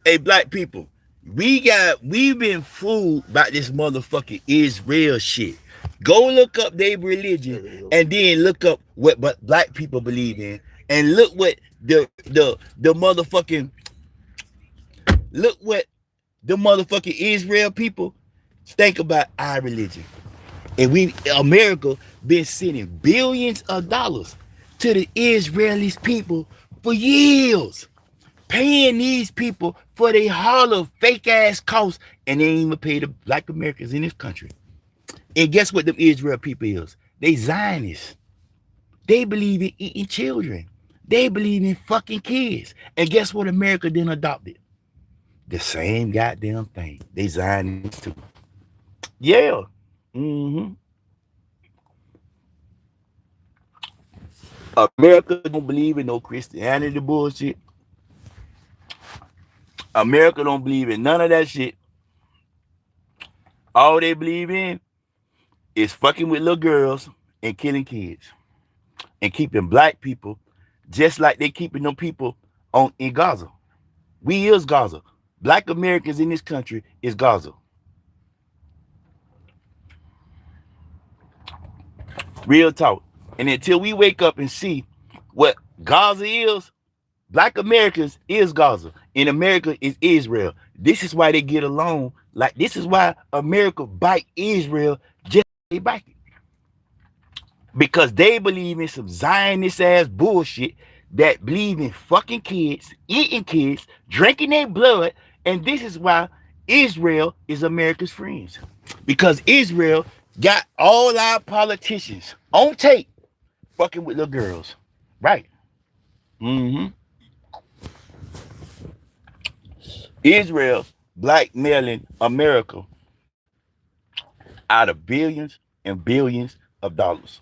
Hey, black people, we've been fooled by this motherfucking Israel shit. Go look up their religion and then look up what but black people believe in, and look what the motherfucking look what the motherfucking Israel people think about our religion. And we America been sending billions of dollars to the Israeli people for years, paying these people for their hollow fake ass costs, and they ain't even pay the black Americans in this country. And guess what the Israel people is? They Zionists. They believe in eating children. They believe in fucking kids. And guess what America then adopted? The same goddamn thing. They Zionists too. Yeah. Mm-hmm. America don't believe in no Christianity bullshit. America don't believe in none of that shit. All they believe in is fucking with little girls and killing kids and keeping black people just like they keeping them people on in Gaza. We is Gaza. Black Americans in this country is Gaza. Real talk. And until we wake up and see what Gaza is, black Americans is Gaza. And America is Israel. This is why they get along. Like this is why America bite Israel just like they bite it. Because they believe in some Zionist ass bullshit that believe in fucking kids, eating kids, drinking their blood, and this is why Israel is America's friends. Because Israel got all our politicians on tape fucking with little girls. Right. Mm-hmm. Israel blackmailing America out of billions and billions of dollars.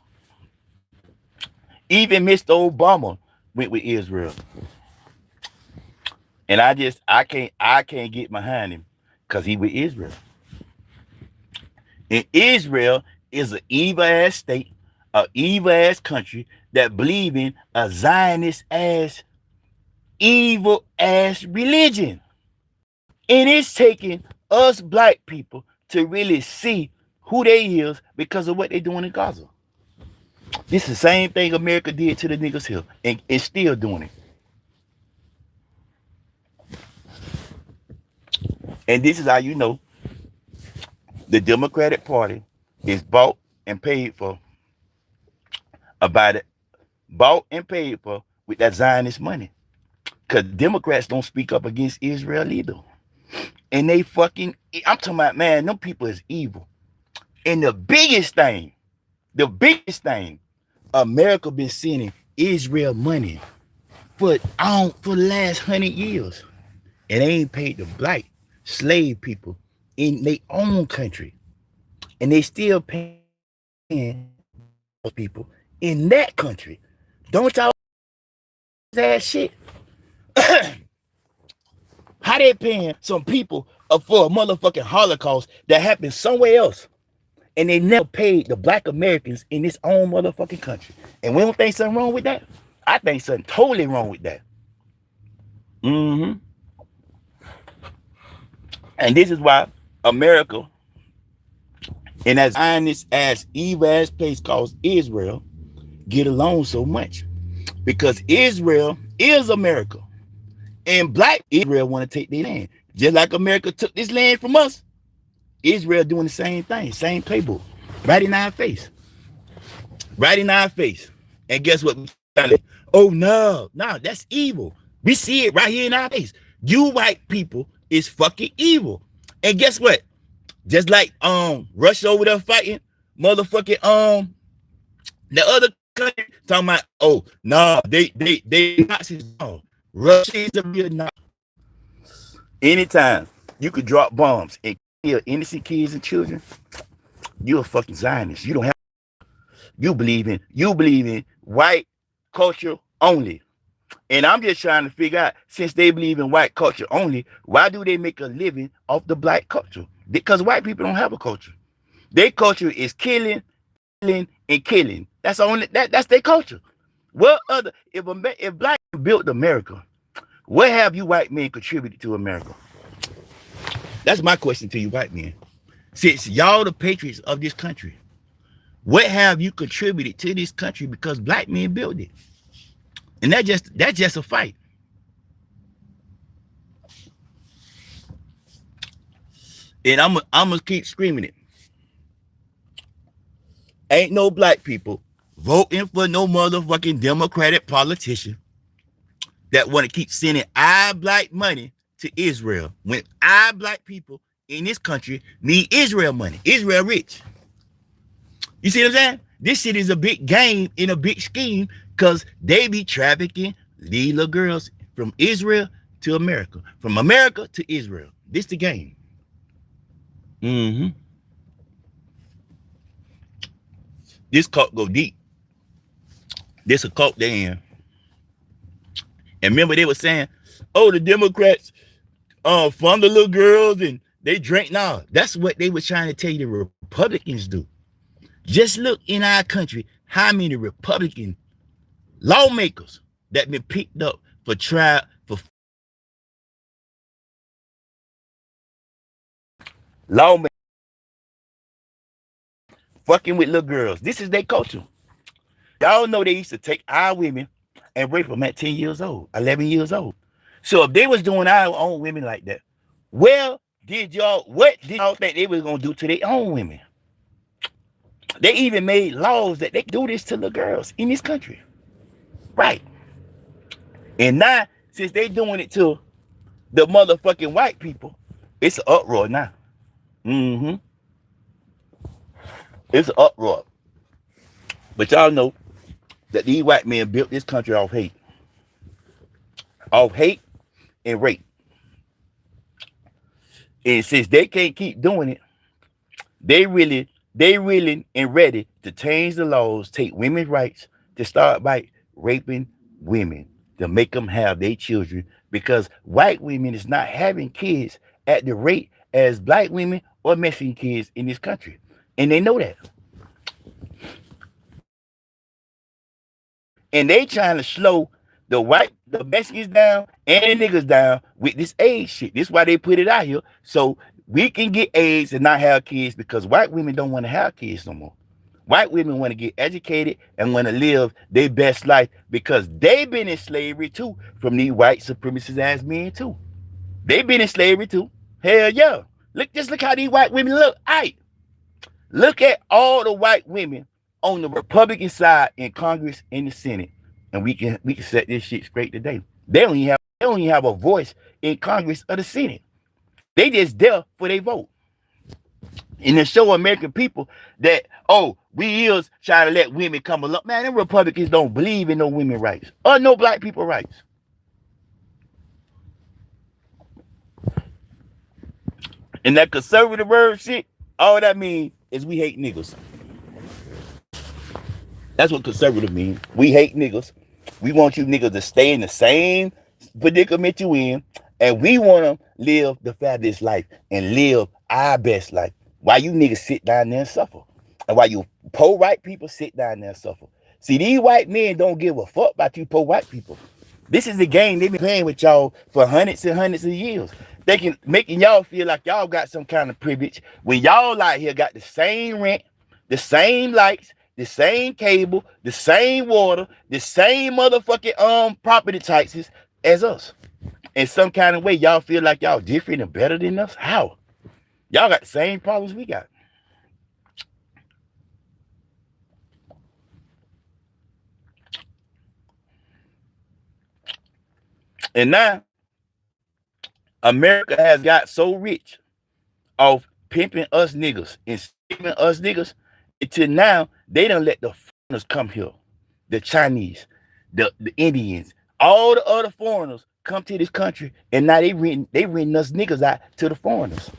Even Mr. Obama went with Israel. And I can't get behind him because he with Israel. And Israel is an evil ass state, an evil ass country that believe in a Zionist ass, evil ass religion. And it's taking us black people to really see who they is because of what they doing in Gaza. This is the same thing America did to the niggas here and still doing it. And this is how you know the Democratic Party is bought and paid for about it, bought and paid for with that Zionist money. Because Democrats don't speak up against Israel either. And they fucking, I'm talking about, man, them people is evil. And the biggest thing, America been sending Israel money for the last 100 years. And they ain't paid the black slave people in their own country. And they still paying people in that country. Don't y'all that shit? How they paying some people for a motherfucking Holocaust that happened somewhere else? And they never paid the black Americans in this own motherfucking country. And we don't think something wrong with that? I think something totally wrong with that. Mm-hmm. And this is why America in that Zionist ass, evil ass place called Israel get along so much. Because Israel is America. And black Israel want to take their land. Just like America took this land from us, Israel doing the same thing, same playbook. Right in our face. Right in our face. And guess what? Oh no, that's evil. We see it right here in our face. You white people is fucking evil. And guess what? Just like Russia over there fighting motherfucking the other country talking about, oh no, they Nazis. No. Russia is a real Nazi. Anytime you could drop bombs and kill innocent kids and children, you're a fucking Zionist. You don't have you believe in white culture only. And I'm just trying to figure out, since they believe in white culture only, why do they make a living off the black culture? Because white people don't have a culture. Their culture is killing, and killing. That's their culture. What other if black built America, What have you white men contributed to America? That's my question to you white men. Since y'all the patriots of this country, what have you contributed to this country because black men built it? And that's just a fight. And I'm gonna keep screaming it. Ain't no black people voting for no motherfucking Democratic politician that want to keep sending our black money to Israel when our black people in this country need Israel money. Israel rich. You see what I'm saying? This shit is a big game in a big scheme because they be trafficking these little girls from Israel to America, from America to Israel. This the game. Mm-hmm. This cult go deep. This a cult they in. And remember they were saying, oh, the Democrats fund the little girls and they drink. Nah, that's what they were trying to tell you the Republicans do. Just look in our country how many Republican lawmakers that been picked up for trial for lawmakers fucking with little girls. This is their culture. Y'all know they used to take our women and rape them at 10 years old, 11 years old. So if they was doing our own women like that, what did y'all think they was gonna do to their own women? They even made laws that they do this to the girls in this country. Right. And now, since they doing it to the motherfucking white people, it's an uproar now. Mm-hmm. It's an uproar. But y'all know that these white men built this country off hate. Off hate and rape. And since they can't keep doing it, they really and ready to change the laws, take women's rights, to start by raping women, to make them have their children, because white women is not having kids at the rate as black women or Mexican kids in this country. And they know that. And they trying to slow the Mexicans down and the niggas down with this AIDS shit. This is why they put it out here. So we can get AIDS and not have kids, because white women don't want to have kids no more. White women want to get educated and want to live their best life because they've been in slavery too from these white supremacist ass men too. They've been in slavery too. Hell yeah. Look how these white women look. Look at all the white women on the Republican side in Congress and the Senate, and we can set this shit straight today. They don't even have a voice in Congress or the Senate. They just there for their vote. And to show American people that, oh, we is trying to let women come along. Man, them Republicans don't believe in no women rights or no black people rights. And that conservative word shit, all that means is we hate niggas. That's what conservative means. We hate niggas. We want you niggas to stay in the same predicament you in, and we want to live the fabulous life and live our best life. Why you niggas sit down there and suffer? And why you poor white people sit down there and suffer? See, these white men don't give a fuck about you poor white people. This is the game they've been playing with y'all for hundreds and hundreds of years. Making y'all feel like y'all got some kind of privilege when y'all out here got the same rent, the same lights, the same cable, the same water, the same motherfucking property taxes as us. In some kind of way, y'all feel like y'all different and better than us? How? Y'all got the same problems we got. And now, America has got so rich off pimping us niggas and skipping us niggas until now they done let the foreigners come here. The Chinese, the Indians, all the other foreigners come to this country, and now they renting us niggas out to the foreigners.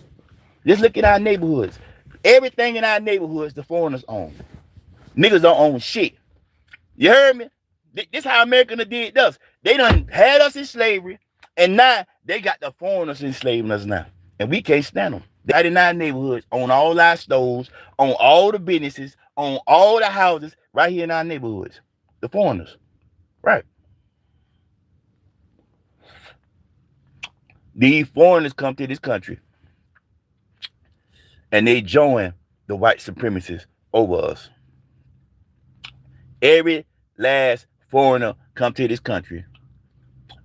Just look at our neighborhoods. Everything in our neighborhoods the foreigners own. Niggas don't own shit. You heard me? This how America did us. They done had us in slavery, and now they got the foreigners enslaving us now. And we can't stand them. They in our neighborhoods, on all our stores, on all the businesses, on all the houses, right here in our neighborhoods. The foreigners. Right. These foreigners come to this country and they join the white supremacists over us. Every last foreigner come to this country,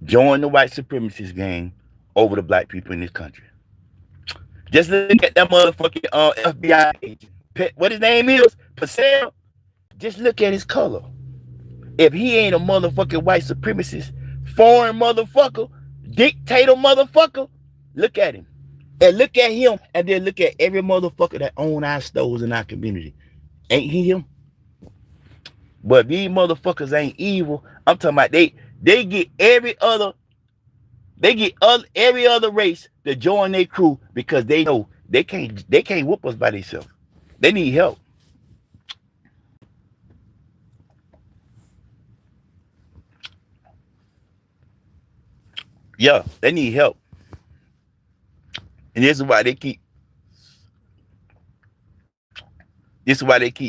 join the white supremacist gang over the black people in this country. Just look at that motherfucking FBI agent. What his name is? Purcell. Just look at his color. If he ain't a motherfucking white supremacist, foreign motherfucker, dictator motherfucker, look at him. And look at him, and then look at every motherfucker that own our stores in our community. Ain't he him? But these motherfuckers ain't evil. I'm talking about they get every other race to join their crew because they know they can't whoop us by themselves. They need help. Yeah, they need help. And this is why they keep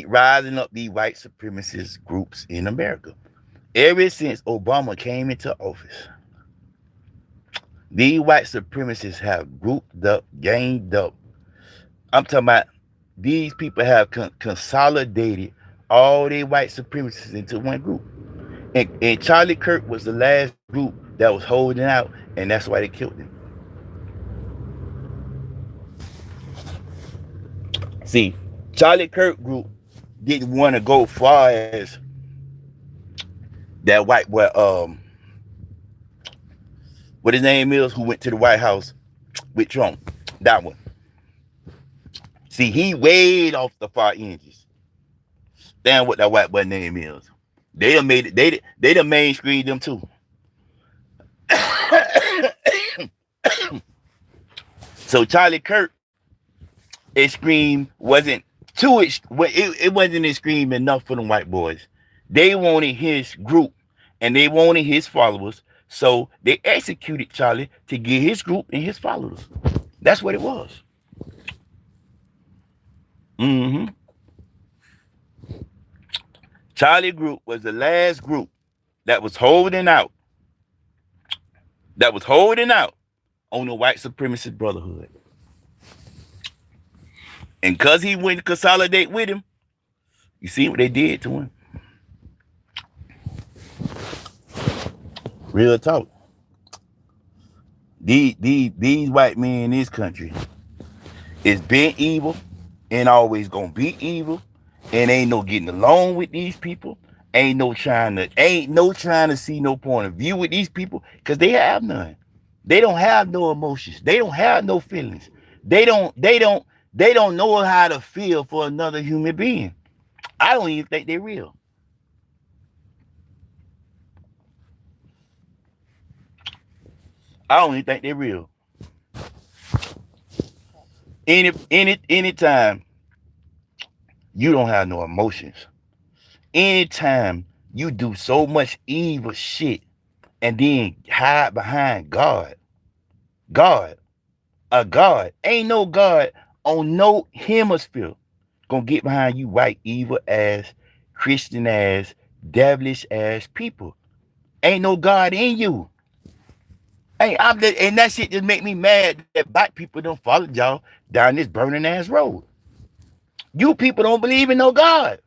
rising up these white supremacist groups in America. Ever since Obama came into office, these white supremacists have grouped up, ganged up. I'm talking about these people have consolidated all these white supremacists into one group. And Charlie Kirk was the last group that was holding out, and that's why they killed him. See, Charlie Kirk group didn't want to go far as that white boy, what his name is, who went to the White House with Trump. That one. See, he way off the far edges. Damn what that white boy name is. They done made it, they done mainstreamed them too. So Charlie Kirk, his scream wasn't too, it wasn't his scream enough for them white boys. They wanted his group and they wanted his followers. So they executed Charlie to get his group and his followers. That's what it was. Charlie group was the last group that was holding out. On the white supremacist brotherhood. And because he went to consolidate with him, you see what they did to him? Real talk. These white men in this country is been evil and always gonna be evil, and ain't no getting along with these people. Ain't no trying to see no point of view with these people, because they have none. They don't have no emotions. They don't have no feelings. They don't know how to feel for another human being. I don't even think they're real. I don't even think they're real. Anytime you don't have no emotions, anytime you do so much evil shit and then hide behind God, a God, ain't no God on no hemisphere gonna get behind you white evil ass, Christian ass, devilish ass people. Ain't no God in you. And that shit just make me mad that black people don't follow y'all down this burning ass road. You people don't believe in no God.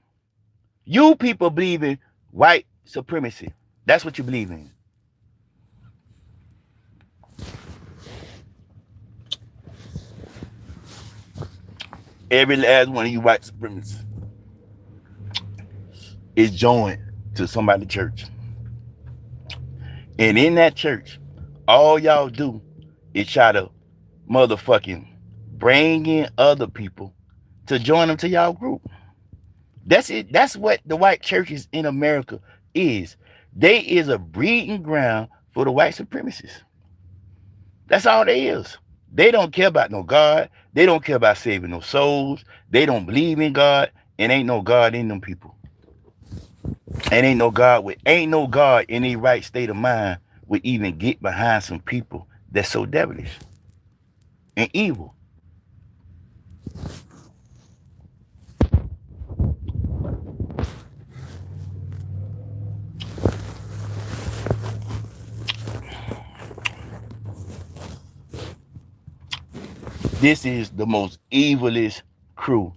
You people believe in white supremacy. That's what you believe in. Every last one of you white supremacists is joined to somebody's church. And in that church, all y'all do is try to motherfucking bring in other people to join them to y'all group. That's it. That's what the white churches in America is. They is a breeding ground for the white supremacists. That's all they is. They don't care about no God. They don't care about saving no souls. They don't believe in God. And ain't no God in them people. And ain't no God in a right state of mind would even get behind some people that's so devilish and evil. This is the most evilest crew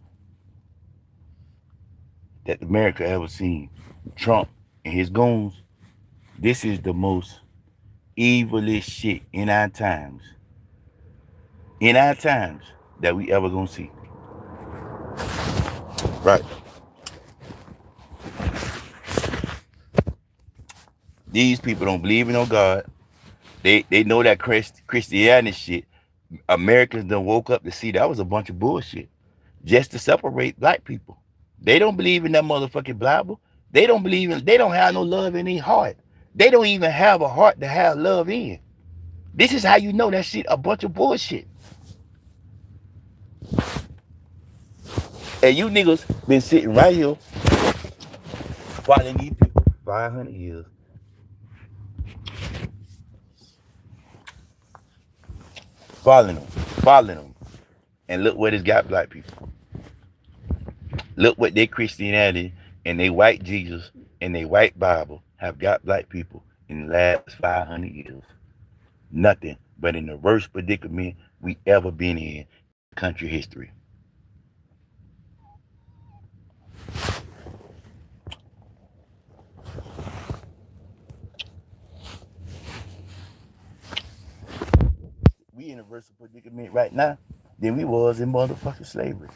that America ever seen. Trump and his goons. This is the most evilest shit in our times. In our times that we ever gonna see. Right. These people don't believe in no God. They know that Christianity shit. Americans done woke up to see that was a bunch of bullshit. Just to separate black people. They don't believe in that motherfucking Bible. They don't have no love in their heart. They don't even have a heart to have love in. This is how you know that shit a bunch of bullshit. And you niggas been sitting right here following these people for 500 years. Following them. And look what it's got black people. Look what their Christianity and their white Jesus and their white Bible have got black people in the last 500 years. Nothing but in the worst predicament we ever been in country history. We in a worse predicament right now than we was in motherfucking slavery.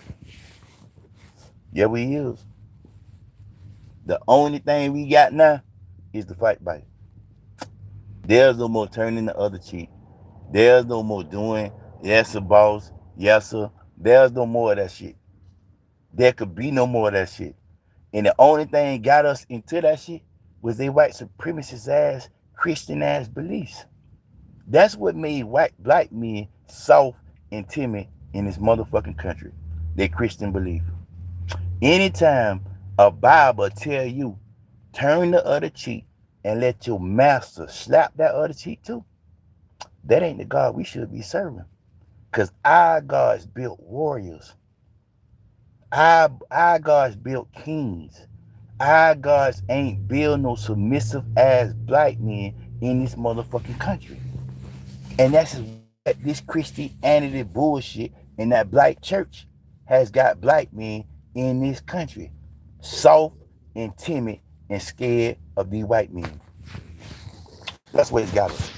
Yeah, we is. The only thing we got now is the fight back. There's no more turning the other cheek. There's no more doing, yes, sir, boss, yes, sir. There's no more of that shit. There could be no more of that shit. And the only thing got us into that shit was they white supremacist ass, Christian ass beliefs. That's what made white black men soft and timid in this motherfucking country. Their Christian belief. Anytime a Bible tell you turn the other cheek and let your master slap that other cheek too, that ain't the God we should be serving. Because our God's built warriors. Our God's built kings. Our gods ain't build no submissive ass black men in this motherfucking country. And that's what this Christianity bullshit in that black church has got black men in this country. Soft and timid and scared of these white men. That's what it's got us.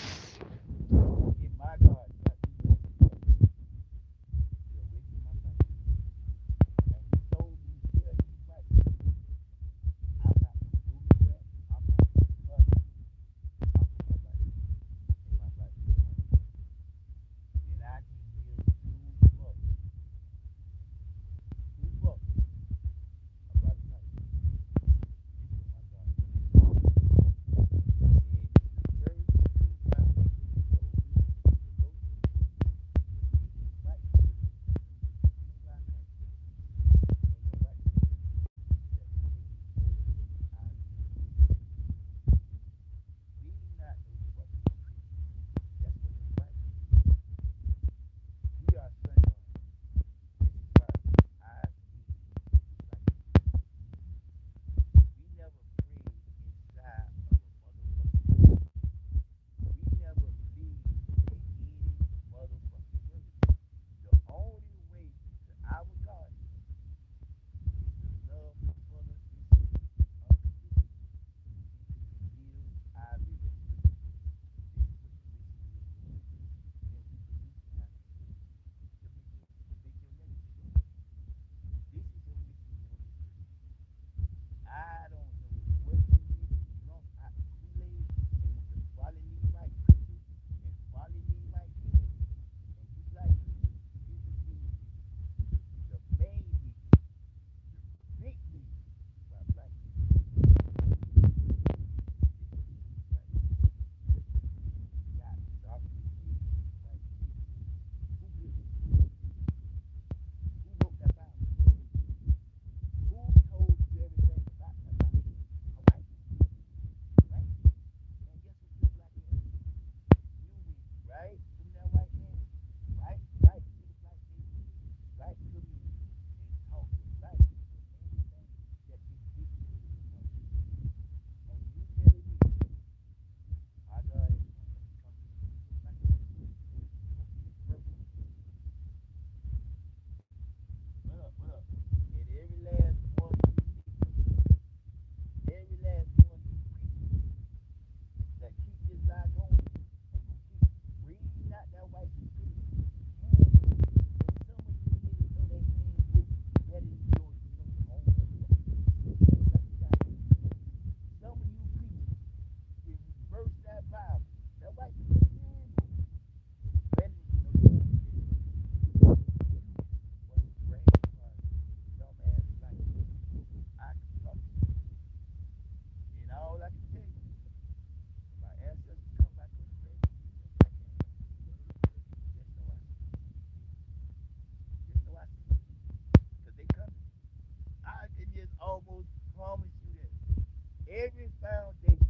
every foundation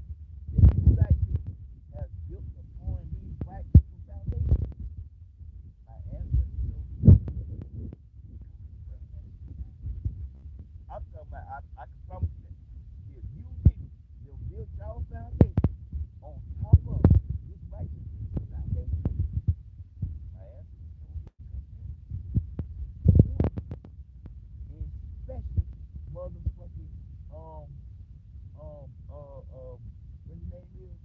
that you like to have built upon these white people foundations. My answer is no. I'm talking about, I can promise you that. If you niggas will build your foundation on top of this white people foundation, my answer is no. Especially motherfucking what his name is?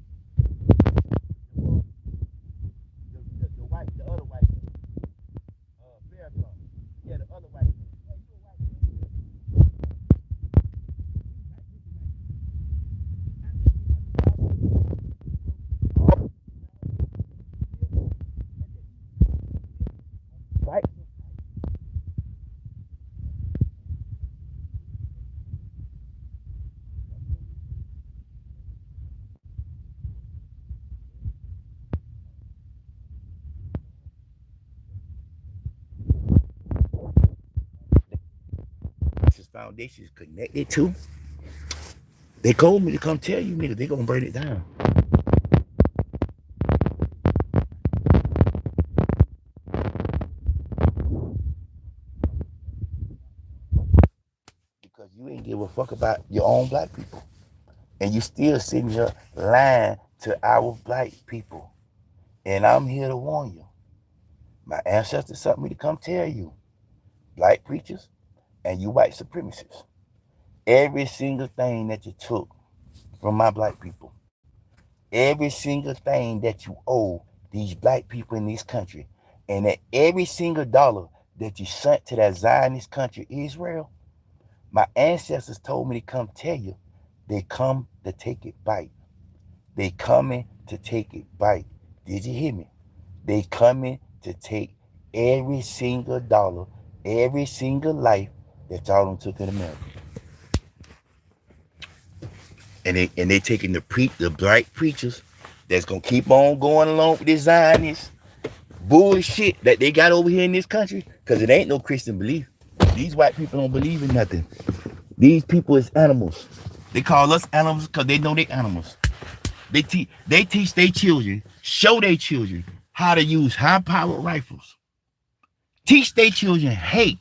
The white, the other white man. Farrakhan. Yeah, the other white man. Yeah, you a white man. Right? This foundation is connected to. They told me to come tell you niggas they gonna burn it down. Because you ain't give a fuck about your own black people. And you still sitting here lying to our black people. And I'm here to warn you. My ancestors sent me to come tell you, black preachers and you white supremacists, every single thing that you took from my black people, every single thing that you owe these black people in this country, and that every single dollar that you sent to that Zionist country, Israel, my ancestors told me to come tell you, they come to take it back. They coming to take it back. Did you hear me? They coming to take every single dollar, every single life that y'all done took in America. And they taking the black preachers that's gonna keep on going along with this Zionist bullshit that they got over here in this country, because it ain't no Christian belief. These white people don't believe in nothing. These people is animals. They call us animals because they know they animals. They teach their children, show their children how to use high-powered rifles. Teach their children hate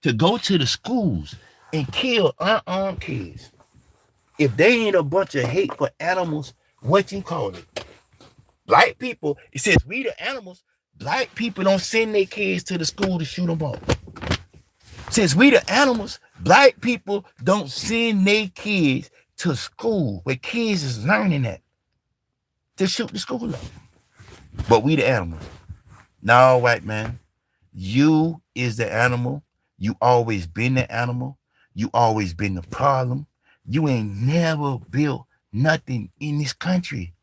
to go to the schools and kill unarmed kids. If they ain't a bunch of hate for animals, what you call it? Black people, it says we the animals, black people don't send their kids to the school to shoot them up. Since we the animals, black people don't send their kids to school where kids is learning that to shoot the school up. But we the animals. No, white man, you is the animal. You always been the animal. You always been the problem. You ain't never built nothing in this country.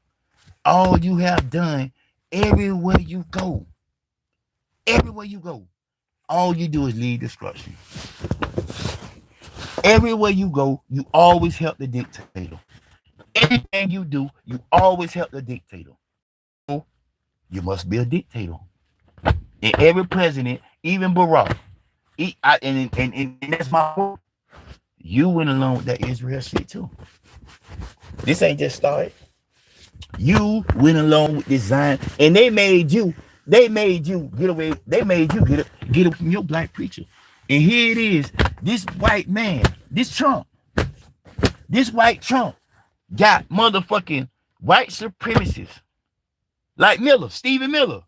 All you have done, everywhere you go, all you do is lead destruction. Everywhere you go, you always help the dictator. Everything you do, you always help the dictator. You must be a dictator. And every president, even Barack, and that's my point. You went along with that Israel shit too. This ain't just started. You went along with this Zion, and they made you get away. They made you get up from your black preacher. And here it is. This white man, this white Trump got motherfucking white supremacists like Stephen Miller,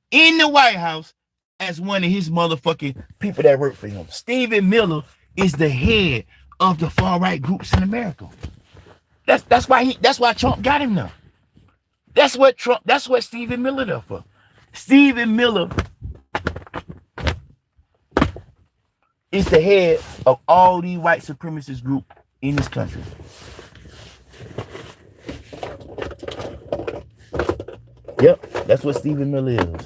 in the White House as one of his motherfucking people that work for him. Stephen Miller is the head of the far right groups in America. That's why Trump got him now. That's what Stephen Miller there for. Stephen Miller is the head of all these white supremacist groups in this country. Yep, that's what Stephen Miller is.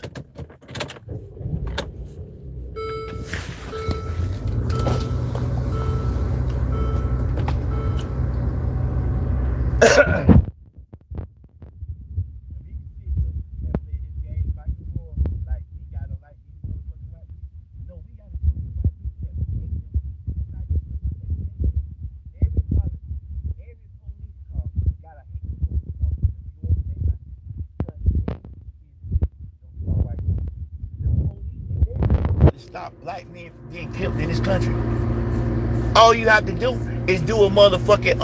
stop black men from getting killed in this country. All you have to do is do a motherfucking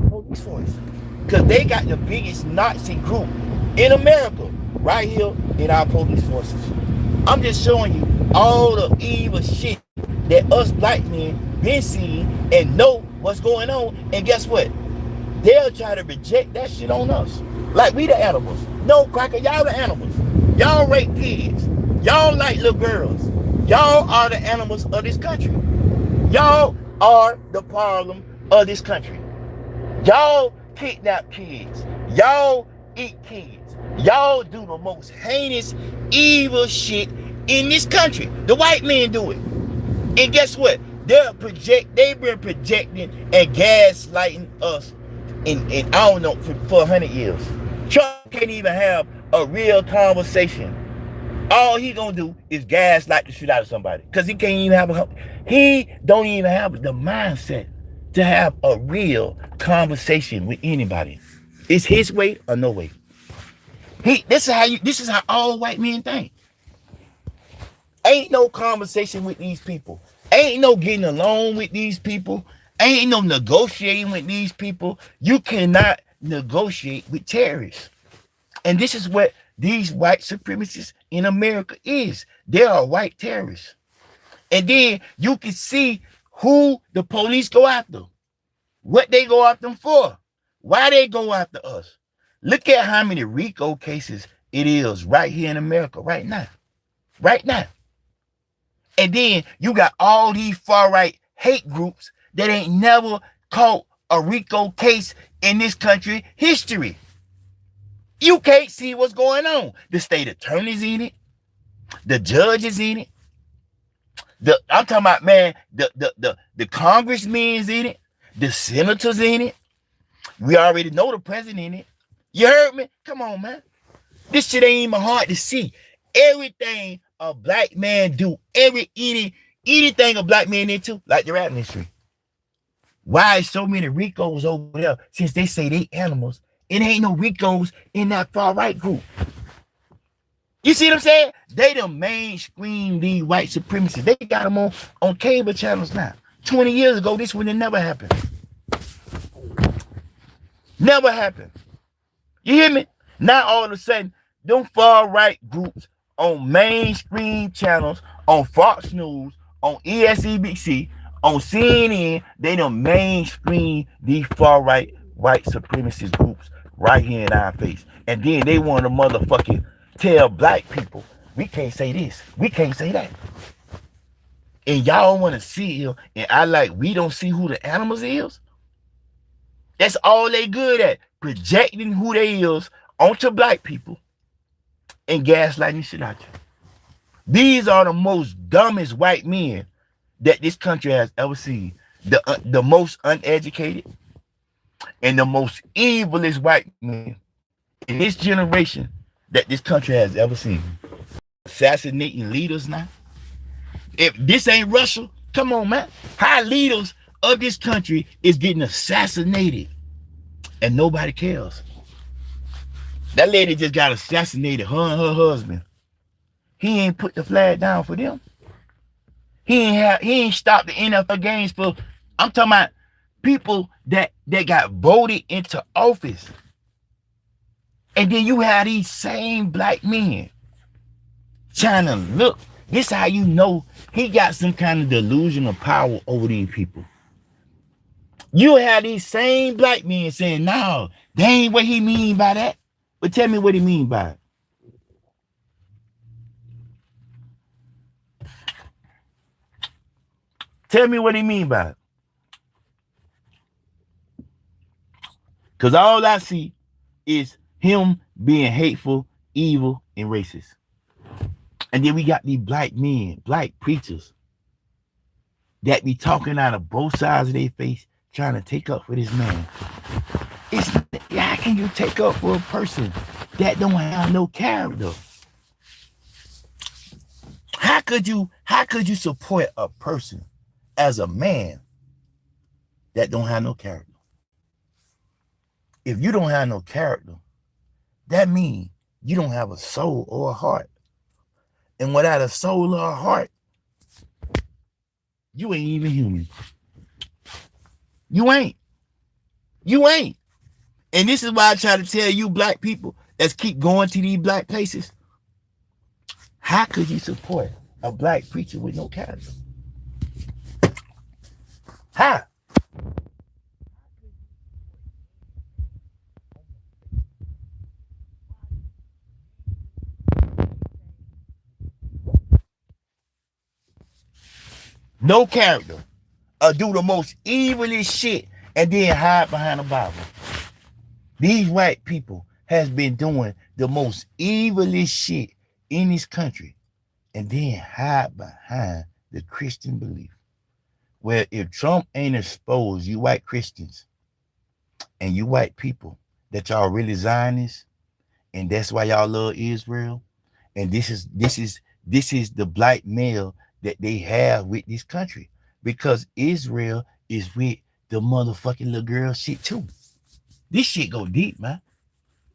police force. Cause they got the biggest Nazi group in America right here in our police forces. I'm just showing you all the evil shit that us black men been seeing and know what's going on. And guess what? They'll try to reject that shit on us. Like we the animals. No, cracker, y'all the animals. Y'all rape kids. Y'all like little girls. Y'all are the animals of this country. Y'all are the problem of this country. Y'all kidnap kids. Y'all eat kids. Y'all do the most heinous, evil shit in this country. The white men do it. And guess what? They've been projecting and gaslighting us in I don't know, for 100 years. Trump can't even have a real conversation. All he gonna do is gaslight the shit out of somebody. Cause he can't even he don't even have the mindset to have a real conversation with anybody. It's his way or no way. This is how all white men think. Ain't no conversation with these people. Ain't no getting along with these people. Ain't no negotiating with these people. You cannot negotiate with terrorists. And this is what these white supremacists in America is. They are white terrorists. And then you can see who the police go after. What they go after them for. Why they go after us. Look at how many RICO cases it is right here in America right now. Right now. And then you got all these far-right hate groups that ain't never caught a RICO case in this country history. You can't see what's going on. The state attorney's in it. The judges in it. I'm talking about, man, the congressmen's in it. The senators in it. We already know the president in it. You heard me? Come on, man. This shit ain't even hard to see. Everything a black man do, anything a black man into, like the rap industry. Why is so many RICOs over there? Since they say they animals, it ain't no RICOs in that far right group. You see what I'm saying? They the mainstream these white supremacists. They got them on cable channels now. 20 years ago, this would have never happened. Never happened. You hear me? Now all of a sudden, them far right groups on mainstream channels, on Fox News, on ESNBC, on CNN, they done mainstream these far right white supremacist groups right here in our face. And then they want to motherfucking tell black people, we can't say this, we can't say that. And y'all want to see here, and I like we don't see who the animals is. That's all they good at, projecting who they is onto black people and gaslighting shit out you. These are the most dumbest white men that this country has ever seen. The most uneducated and the most evilest white men in this generation that this country has ever seen. Assassinating leaders now. If this ain't Russia, come on, man. How leaders of this country is getting assassinated and nobody cares. That lady just got assassinated, her and her husband. He ain't put the flag down for them. He ain't stopped the NFL games for, I'm talking about people that got voted into office. And then you have these same black men trying to look. This how you know he got some kind of delusion of power over these people. You have these same black men saying, no, that ain't what he mean by that. But tell me what he mean by it. Tell me what he mean by it. Because all I see is him being hateful, evil, and racist. And then we got these black men, black preachers, that be talking out of both sides of their face, trying to take up for this man. How can you take up for a person that don't have no character? How could you support a person as a man that don't have no character? If you don't have no character, that means you don't have a soul or a heart. and without a soul or a heart, you ain't even human. You ain't. You ain't. And this is why I try to tell you black people that keep going to these black places. How could you support a black preacher with no character? How? No character. Or do the most evilest shit and then hide behind the Bible. These white people has been doing the most evilest shit in this country and then hide behind the Christian belief. Well, if Trump ain't exposed you white Christians and you white people that y'all really Zionists, and that's why y'all love Israel, and this is the blackmail that they have with this country, because Israel is with the motherfucking little girl shit too. This shit go deep, man.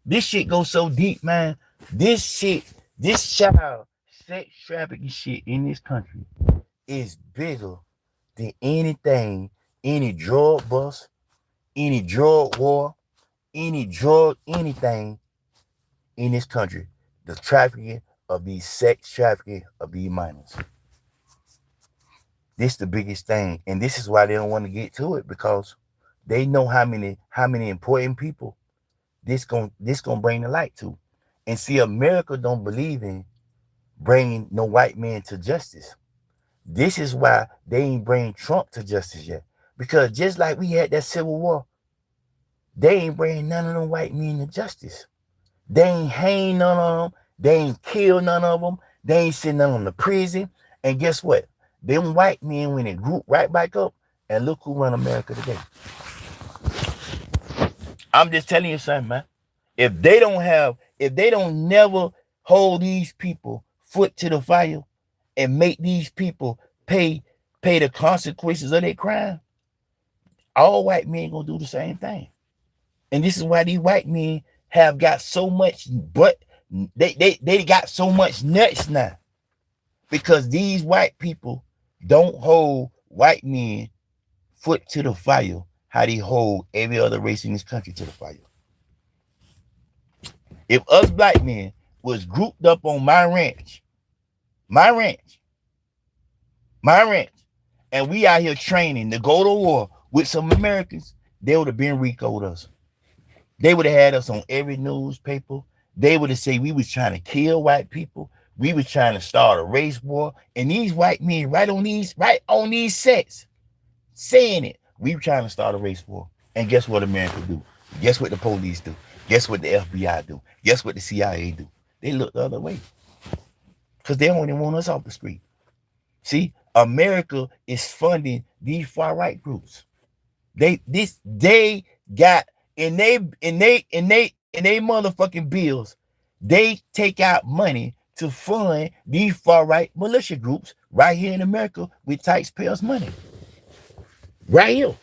This shit go so deep, man. This child sex trafficking shit in this country is bigger than anything, any drug bust, any drug war, any drug anything in this country. The trafficking of these sex trafficking of these minors. This is the biggest thing, and this is why they don't want to get to it, because they know how many important people this gonna bring the light to. And see, America don't believe in bringing no white men to justice. This is why they ain't bring Trump to justice yet, because just like we had that Civil War, they ain't bring none of them white men to justice. They ain't hang none of them. They ain't kill none of them. They ain't send none of them to prison. And guess what? Them white men when they group right back up, and look who run America today. I'm just telling you something, man. If they don't never hold these people foot to the fire and make these people pay the consequences of their crime, all white men gonna do the same thing. And this is why these white men have got so much, but they got so much nuts now, because these white people don't hold white men foot to the fire how they hold every other race in this country to the fire. If us black men was grouped up on my ranch, and we out here training to go to war with some Americans, they would have been RICO'd us. They would have had us on every newspaper. They would have said we was trying to kill white people. We was trying to start a race war. And these white men right on these sets saying it. We were trying to start a race war. And guess what America do? Guess what the police do? Guess what the FBI do? Guess what the CIA do? They look the other way, because they don't even want us off the street. See, America is funding these far right groups. They got in they motherfucking bills. They take out money to fund these far right militia groups right here in America with taxpayers' money. Right here.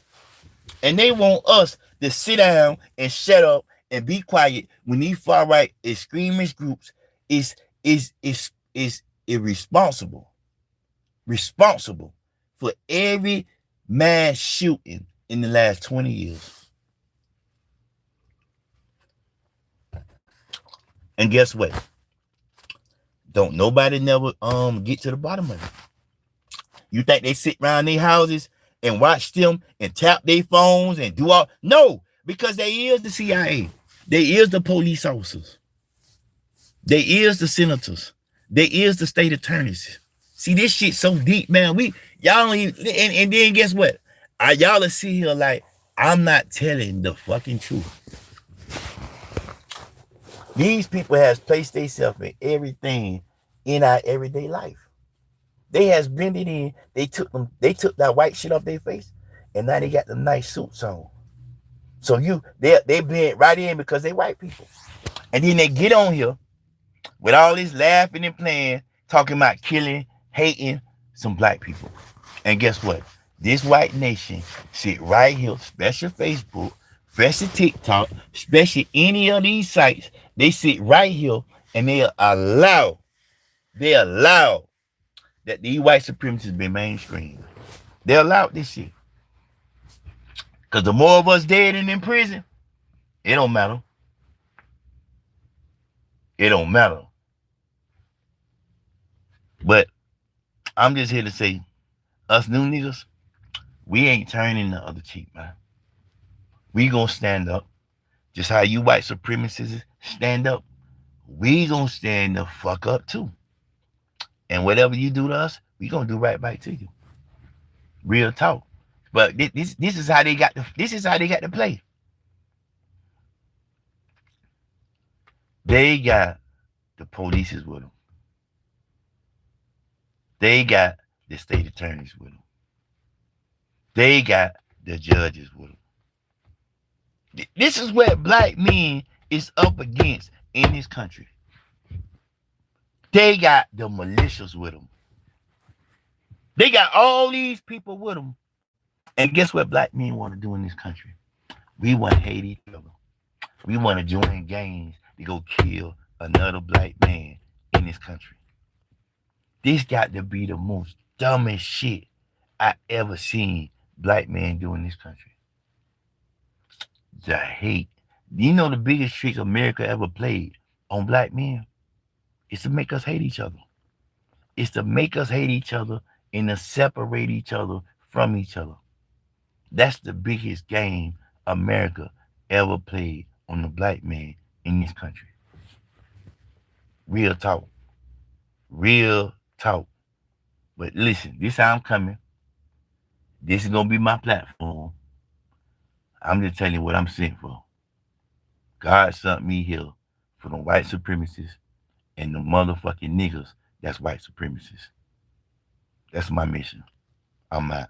And they want us to sit down and shut up and be quiet when these far right extremist groups is irresponsible, responsible for every mass shooting in the last 20 years. And guess what? Don't nobody never get to the bottom of it. You think they sit around their houses and watch them and tap their phones and do all? No, because they is the CIA. They is the police officers. They is the senators. They is the state attorneys. See, this shit so deep, man. Y'all don't even, and then guess what? Y'all are sit here like, I'm not telling the fucking truth. These people has placed themselves in everything in our everyday life. They has blended in. They took that white shit off their face, and now they got the nice suits on. So they blend right in because they white people. And then they get on here with all this laughing and playing, talking about killing, hating some black people. And guess what? This white nation sit right here, especially Facebook, especially TikTok, especially any of these sites. They sit right here and they allow They allow that these white supremacists be mainstream. They allowed this shit. Cause the more of us dead and in prison, it don't matter. It don't matter. But I'm just here to say, us new niggas, we ain't turning the other cheek, man. We gonna stand up. Just how you white supremacists stand up, we gonna stand the fuck up too. And whatever you do to us, we gonna do right back to you. Real talk. But this is how they got to play. They got the polices with them. They got the state attorneys with them. They got the judges with them. This is what black men is up against in this country. They got the militias with them. They got all these people with them. And guess what black men want to do in this country? We want to hate each other. We want to join gangs to go kill another black man in this country. This got to be the most dumbest shit I ever seen black men do in this country. The hate. You know the biggest trick America ever played on black men is to make us hate each other. It's to make us hate each other and to separate each other from each other. That's the biggest game America ever played on the black man in this country. Real talk. Real talk. But listen, this how I'm coming. This is gonna be my platform. I'm just telling you what I'm sent for. God sent me here for the white supremacists and the motherfucking niggas that's white supremacists. That's my mission. I'm out.